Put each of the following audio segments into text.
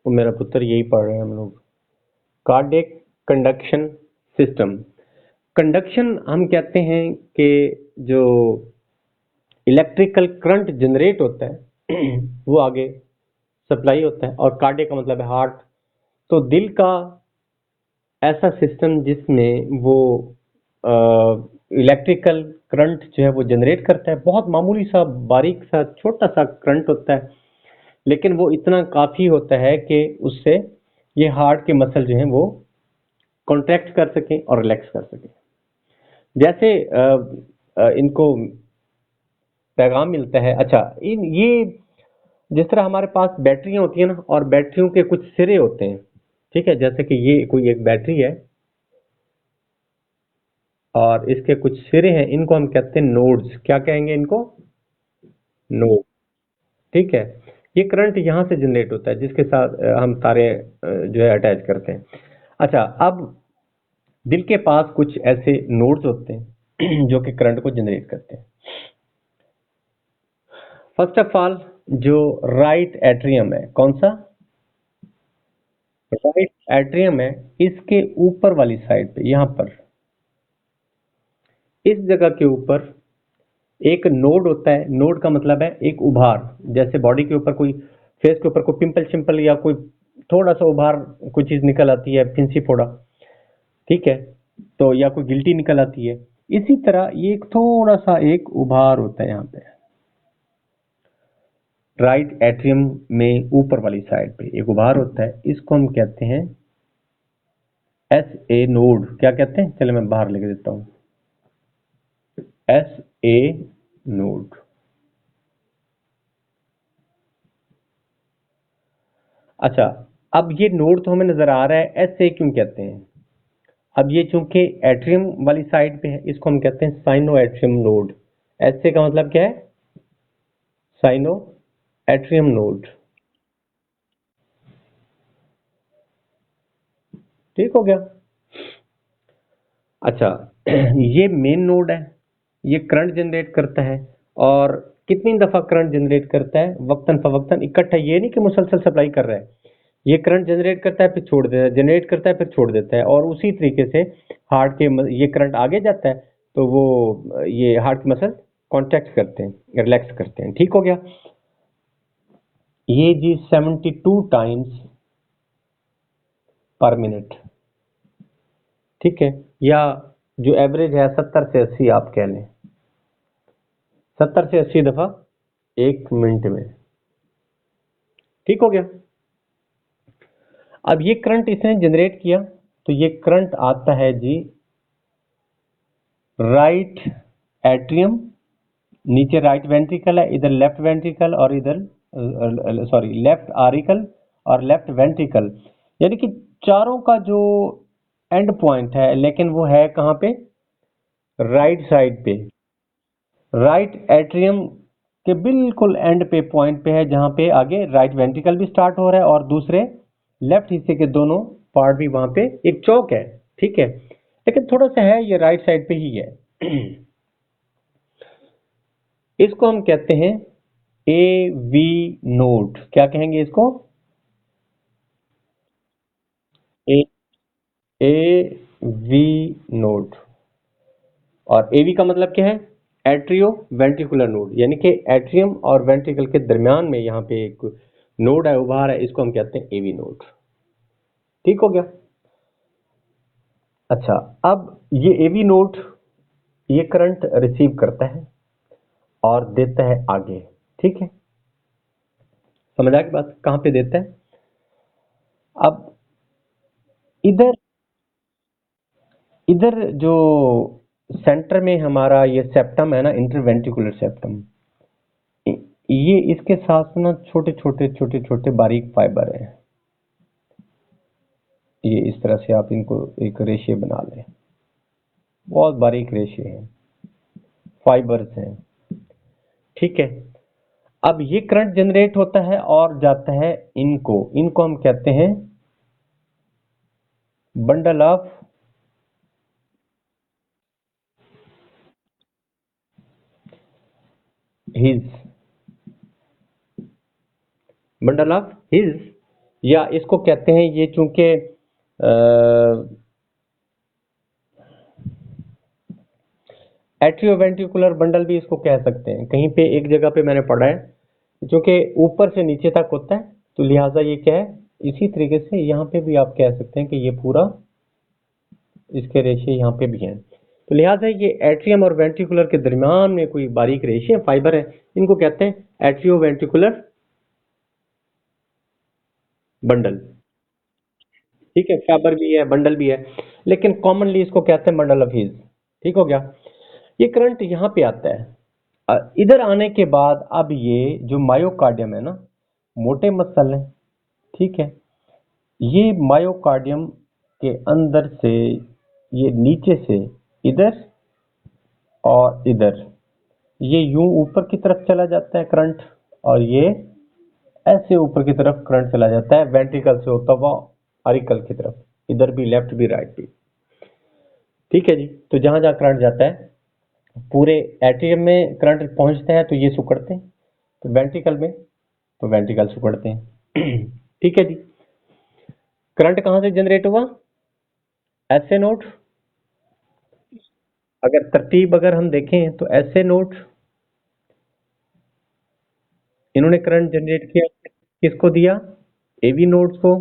वो मेरा पुत्र यही पढ़ रहे हैं हम लोग। Cardiac conduction system. कंडक्शन हम कहते हैं कि जो इलेक्ट्रिकल करंट जनरेट होता है वो आगे सप्लाई होता है, और कार्डियक का मतलब है हार्ट। तो दिल का ऐसा सिस्टम जिसमें वो इलेक्ट्रिकल करंट जो है वो जनरेट करता है। बहुत मामूली सा बारीक सा छोटा सा करंट होता है, लेकिन वो इतना काफ़ी होता है कि उससे ये हार्ट के मसल जो हैं वो कॉन्ट्रैक्ट कर सकें और रिलैक्स कर सकें। जैसे इनको पैगाम मिलता है। अच्छा, इन ये जिस तरह हमारे पास बैटरियां होती हैं ना, और बैटरियों के कुछ सिरे होते हैं, ठीक है। जैसे कि ये कोई एक बैटरी है और इसके कुछ सिरे हैं, इनको हम कहते हैं नोड्स। क्या कहेंगे इनको? नोड, ठीक है। ये करंट यहाँ से जनरेट होता है जिसके साथ हम तारे जो है अटैच करते हैं। अच्छा, अब दिल के पास कुछ ऐसे नोड्स होते हैं जो कि करंट को जनरेट करते हैं। फर्स्ट ऑफ ऑल, जो राइट एट्रियम है, कौन सा? राइट एट्रियम है, इसके ऊपर वाली साइड पे, यहां पर इस जगह के ऊपर एक नोड होता है। नोड का मतलब है एक उभार। जैसे बॉडी के ऊपर कोई, फेस के ऊपर कोई पिंपल शिंपल या कोई थोड़ा सा उभार, कोई चीज निकल आती है, फिंसी फोड़ा, ठीक है, तो या कोई गिल्टी निकल आती है, इसी तरह ये एक थोड़ा सा एक उभार होता है यहाँ पे राइट एट्रियम में ऊपर वाली साइड पे एक उभार होता है। इसको हम कहते हैं एस ए नोड। क्या कहते हैं? चलो मैं बाहर लिख देता हूं, एस ए नोड। अच्छा, अब ये नोड तो हमें नजर आ रहा है, एस ए क्यों कहते हैं? अब ये चूंकि एट्रियम वाली साइड पे है, इसको हम कहते हैं sino atrium node. S A का मतलब क्या है? Sino atrium node. ठीक हो गया। अच्छा, ये मेन नोड है, ये करंट जनरेट करता है। और कितनी दफा करंट जनरेट करता है? वक्तन फवक्तन, इकट्ठा। ये नहीं कि मुसलसल सप्लाई कर रहा है। ये करंट जनरेट करता है फिर छोड़ देता है, जनरेट करता है फिर छोड़ देता है, और उसी तरीके से हार्ट के ये करंट आगे जाता है तो वो ये हार्ट के मसल कॉन्ट्रैक्ट करते हैं, रिलैक्स करते हैं। ठीक हो गया। ये जी 72 टाइम्स पर मिनट, ठीक है। या जो एवरेज है 70 से 80 आप कह लें, 70 से 80 दफा एक मिनट में। ठीक हो गया। अब ये करंट इसने जनरेट किया, तो ये करंट आता है जी राइट एट्रियम, नीचे राइट वेंट्रिकल है, इधर लेफ्ट वेंट्रिकल, और इधर सॉरी लेफ्ट आरिकल और लेफ्ट वेंट्रिकल, यानी कि चारों का जो एंड पॉइंट है, लेकिन वो है कहाँ पे? राइट साइड पे। राइट एट्रियम के बिल्कुल एंड पे पॉइंट पे है, जहां पे आगे राइट वेंट्रिकल भी स्टार्ट हो रहा है और दूसरे लेफ्ट हिस्से के दोनों पार्ट भी वहां पे एक चौक है, ठीक है। लेकिन थोड़ा सा है, ये राइट साइड पे ही है। इसको हम कहते हैं ए वी नोड। क्या कहेंगे इसको? ए ए वी नोड। और एवी का मतलब क्या है? एट्रियो वेंट्रिकुलर नोड, यानी कि एट्रियम और वेंट्रिकल के दरमियान में यहाँ पे एक नोड है, उभार है, इसको हम कहते हैं एवी नोड। ठीक हो गया। अच्छा, अब ये एवी नोड ये करंट रिसीव करता है और देता है आगे, ठीक है। समझ आ गई बात? कहाँ पे देता है? अब इधर इधर जो सेंटर में हमारा ये सेप्टम है ना, इंटरवेंट्रिकुलर सेप्टम, ये इसके साथ ना छोटे छोटे छोटे छोटे बारीक फाइबर हैं। ये इस तरह से आप इनको एक रेशे बना लें, बहुत बारीक रेशे हैं, फाइबर्स हैं, ठीक है। अब ये करंट जनरेट होता है और जाता है इनको इनको हम कहते हैं bundle of his. Bundle of his, या इसको कहते हैं ये चूंकि एट्रियोवेंट्रिकुलर बंडल भी इसको कह सकते हैं। कहीं पे एक जगह पे मैंने पढ़ा है, क्योंकि ऊपर से नीचे तक होता है, तो लिहाजा ये क्या है, इसी तरीके से यहाँ पे भी आप कह सकते हैं कि ये पूरा इसके रेशे यहाँ पे भी हैं। तो लिहाजा ये एट्रियम और वेंट्रिकुलर के दरमियान में कोई बारीक रेशे फाइबर है, इनको कहते हैं एट्रियोवेंट्रिकुलर बंडल। ठीक है, फाइबर भी है, बंडल भी है, लेकिन कॉमनली इसको कहते हैं बंडल ऑफ हीज। ठीक हो गया। ये करंट यहाँ पे आता है। इधर आने के बाद अब ये जो मायोकार्डियम है ना, मोटे मसल है, ठीक है, ये मायोकार्डियम के अंदर से ये नीचे से इधर और इधर ये यूं ऊपर की तरफ चला जाता है करंट, और ये ऐसे ऊपर की तरफ करंट चला जाता है वेंट्रिकल से होता हुआ ऑरिकल की तरफ, इधर भी लेफ्ट भी राइट भी। ठीक है जी। तो जहां जहां करंट जाता है, पूरे एट्रियम में करंट पहुंचता है तो ये सिकुड़ते हैं, तो वेंट्रिकल में तो वेंट्रिकल सिकुड़ते हैं। ठीक है जी। करंट कहां से जनरेट हुआ? ऐसे नोड, अगर तरतीब अगर हम देखें तो ऐसे नोड इन्होंने करंट जनरेट किया, किसको दिया? एवी नोड्स को।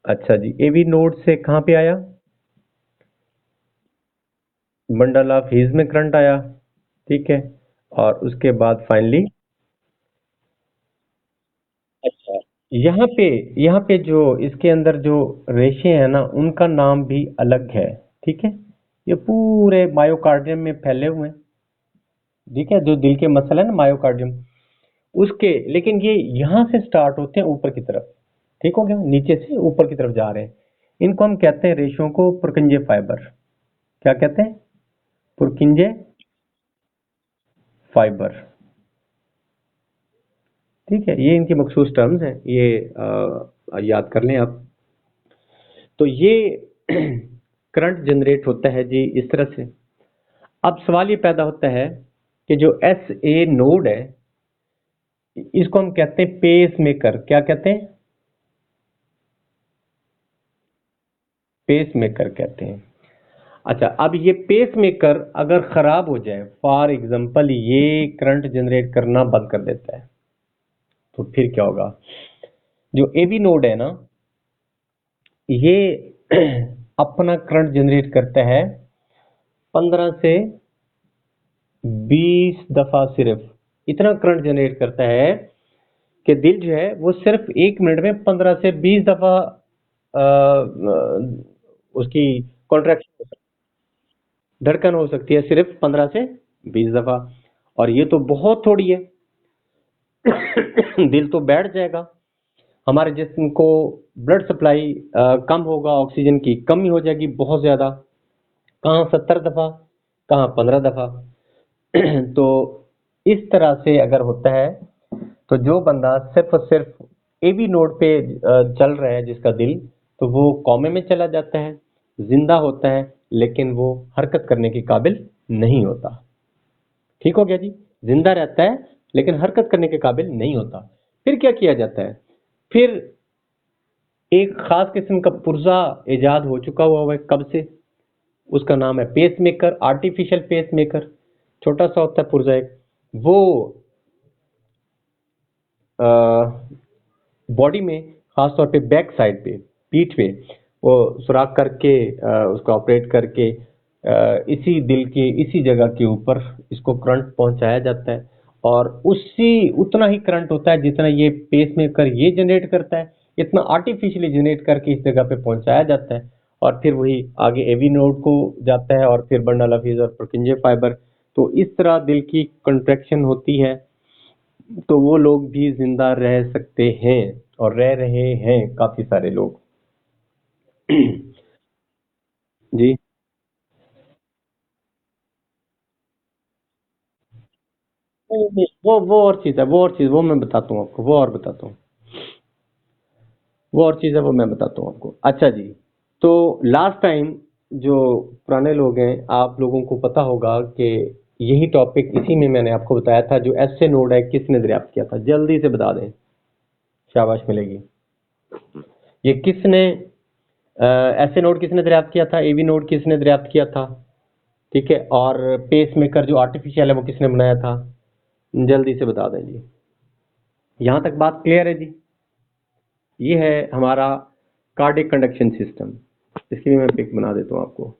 अच्छा जी, एवी नोड से कहां पे आया? बंडल ऑफ हीज में करंट आया। ठीक है। और उसके बाद फाइनली, अच्छा, यहाँ पे जो इसके अंदर जो रेशे हैं ना, उनका नाम भी अलग है। ठीक है। ये पूरे मायोकार्डियम में फैले हुए हैं। ठीक है, जो दिल के मसल है ना मायोकार्डियम, उसके, लेकिन ये यहाँ से स्टार्ट होते हैं ऊपर की तरफ। ठीक हो गया, नीचे से ऊपर की तरफ जा रहे हैं। इनको हम कहते हैं रेशों को पुरकिंजे फाइबर। क्या कहते हैं? पुरकिंजे फाइबर। ठीक है, ये इनकी मखसूस टर्म्स हैं, ये याद कर लें आप। तो ये करंट जनरेट होता है जी इस तरह से। अब सवाल ये पैदा होता है कि जो एस ए नोड है, इसको हम कहते हैं पेस मेकर। क्या कहते हैं? पेस मेकर कहते हैं। अच्छा, अब ये पेस मेकर अगर खराब हो जाए, फॉर एग्जांपल ये करंट जनरेट करना बंद कर देता है, तो फिर क्या होगा? जो एबी नोड है ना, ये अपना करंट जनरेट करता है 15 से 20 दफा, सिर्फ इतना करंट जनरेट करता है कि दिल जो है वो सिर्फ 1 मिनट में 15 से 20 दफा उसकी कॉन्ट्रैक्शन, धड़कन हो सकती है सिर्फ 15 से 20 दफा। और ये तो बहुत थोड़ी है। दिल तो बैठ जाएगा, हमारे जिस्म को ब्लड सप्लाई कम होगा, ऑक्सीजन की कमी हो जाएगी बहुत ज्यादा। कहाँ 70 दफा, कहाँ 15 दफा। तो इस तरह से अगर होता है, तो जो बंदा सिर्फ और सिर्फ एबी नोड पे चल रहा है जिसका दिल, तो वो कौमे में चला जाता है, जिंदा होता है, लेकिन वो हरकत करने के काबिल नहीं होता। ठीक हो गया जी। जिंदा रहता है लेकिन हरकत करने के काबिल नहीं होता। फिर क्या किया जाता है? फिर एक खास किस्म का पुर्जा इजाद हो चुका हुआ है कब से, उसका नाम है pacemaker, artificial pacemaker. छोटा सा होता है पुर्जा एक, वो बॉडी में खास तौर पे बैक साइड पे, पीठ पे, वो सुराख करके उसको ऑपरेट करके इसी दिल के इसी जगह के ऊपर इसको करंट पहुंचाया जाता है। और उसी उतना ही करंट होता है जितना ये पेस मेकर ये जनरेट करता है, इतना आर्टिफिशियली जनरेट करके इस जगह पे पहुंचाया जाता है। और फिर वही आगे एवी नोड को जाता है, और फिर बंडल ऑफ हीज और पुरकिंजे फाइबर। तो इस तरह दिल की कंट्रैक्शन होती है, तो वो लोग भी जिंदा रह सकते हैं, और रह रहे हैं काफी सारे लोग। जी। नहीं, नहीं, वो और चीज है, वो और चीज, वो मैं बताता हूँ आपको, वो और बताता हूँ, वो और चीज है, वो मैं बताता हूँ आपको। अच्छा जी। तो लास्ट टाइम जो पुराने लोग हैं, आप लोगों को पता होगा कि यही टॉपिक इसी में मैंने आपको बताया था। जो एसए नोड है किसने दरियाफ्त किया था, जल्दी से बता दें, शाबाश मिलेगी। ये किसने एसए नोड किसने दरियाफ्त किया था, एवी नोड किसने दरियाफ्त किया था, ठीक है, और पेस मेकर जो आर्टिफिशियल है वो किसने बनाया था, जल्दी से बता दें जी। यहां तक बात क्लियर है जी। ये है हमारा कार्डियक कंडक्शन सिस्टम। इसकी भी मैं पिक बना देता हूं आपको।